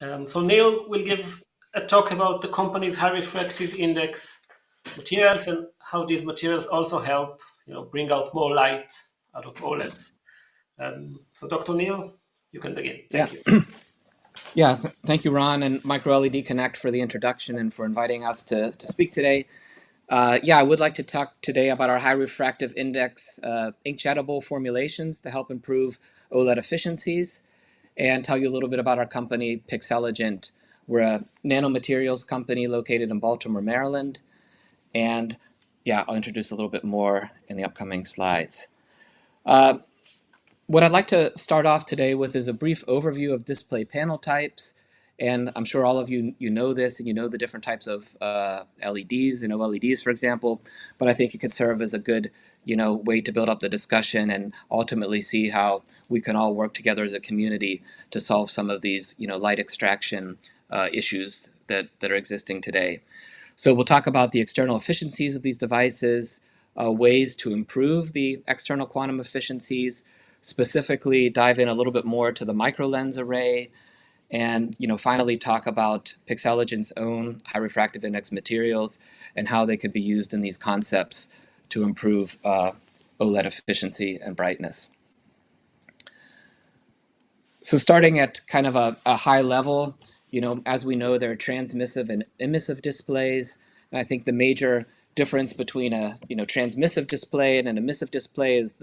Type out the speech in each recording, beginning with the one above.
So Neil will give a talk about the company's high refractive index materials and how these materials also help, bring out more light out of OLEDs. So Dr. Neil, you can begin. Yeah. Thank you. Yeah, thank you, Ron, and Micro LED Connect for the introduction and for inviting us to speak today. I would like to talk today about our high refractive index inkjetable formulations to help improve OLED efficiencies and tell you a little bit about our company, Pixelligent. We're a nanomaterials company located in Baltimore, Maryland. And I'll introduce a little bit more in the upcoming slides. What I'd like to start off today with is a brief overview of display panel types. And I'm sure all of you know this, and you know the different types of LEDs and OLEDs, for example. But I think it could serve as a good way to build up the discussion and ultimately see how we can all work together as a community to solve some of these light extraction issues that are existing today. So we'll talk about the external efficiencies of these devices, ways to improve the external quantum efficiencies, specifically dive in a little bit more to the micro lens array, and finally talk about Pixelligent's own high refractive index materials and how they could be used in these concepts to improve OLED efficiency and brightness. So starting at kind of a high level, as we know, there are transmissive and emissive displays. And I think the major difference between a transmissive display and an emissive display is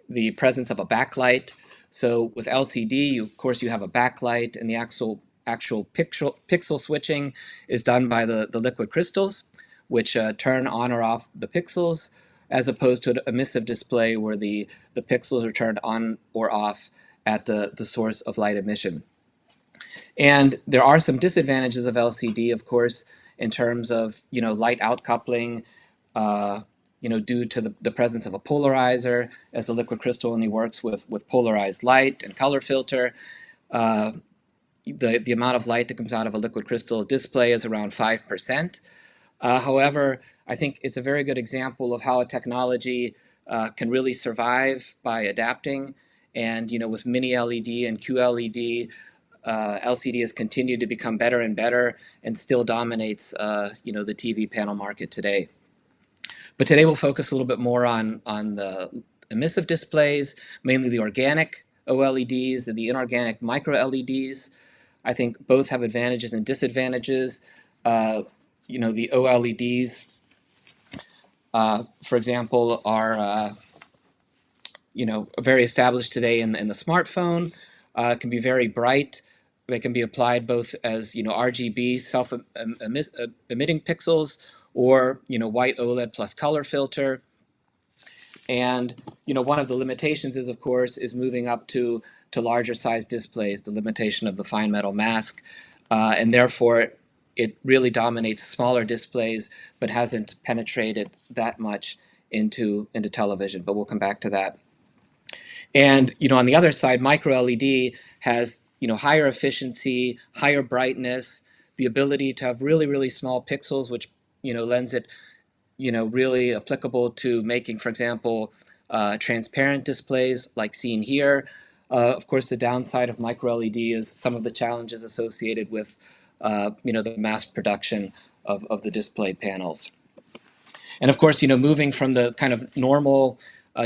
the presence of a backlight. So with LCD, of course, you have a backlight, and the actual pixel switching is done by the liquid crystals, which turn on or off the pixels, as opposed to an emissive display where the pixels are turned on or off at the source of light emission. And there are some disadvantages of LCD, of course, in terms of light outcoupling, due to the presence of a polarizer, as the liquid crystal only works with polarized light and color filter. The amount of light that comes out of a liquid crystal display is around 5%. However, I think it's a very good example of how a technology can really survive by adapting. And with mini LED and QLED, LCD has continued to become better and better and still dominates the TV panel market today. But today we'll focus a little bit more on the emissive displays, mainly the organic OLEDs and the inorganic micro LEDs. I think both have advantages and disadvantages. The OLEDs, for example, are very established today in the smartphone. Can be very bright. They can be applied both as RGB self-emitting pixels or white OLED plus color filter. And one of the limitations is, of course, is moving up to larger size displays, the limitation of the fine metal mask, and therefore it really dominates smaller displays, but hasn't penetrated that much into television. But we'll come back to that. And on the other side, micro LED has higher efficiency, higher brightness, the ability to have really, really small pixels, which lends it really applicable to making, for example, transparent displays like seen here. Of course, the downside of micro LED is some of the challenges associated with the mass production of the display panels. And of course, moving from the kind of normal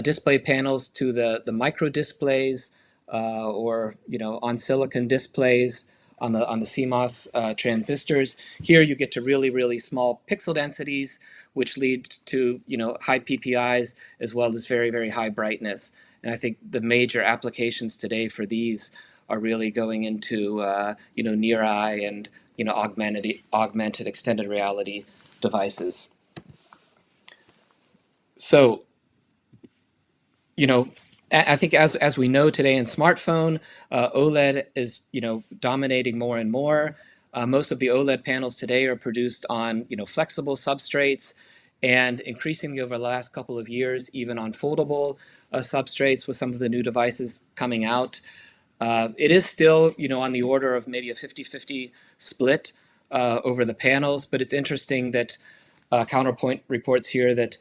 display panels to the micro displays or on silicon displays on the CMOS transistors. Here you get to really, really small pixel densities, which lead to high PPIs as well as very, very high brightness. And I think the major applications today for these are really going into near eye and augmented extended reality devices. So I think as we know today in smartphone, OLED is dominating more and more. Most of the OLED panels today are produced on flexible substrates, and increasingly over the last couple of years, even on foldable substrates with some of the new devices coming out. It is still on the order of maybe a 50-50 split over the panels, but it's interesting that Counterpoint reports here that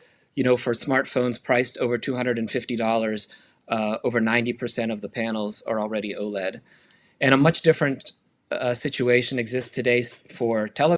for smartphones priced over $250, over 90% of the panels are already OLED. And a much different situation exists today for television.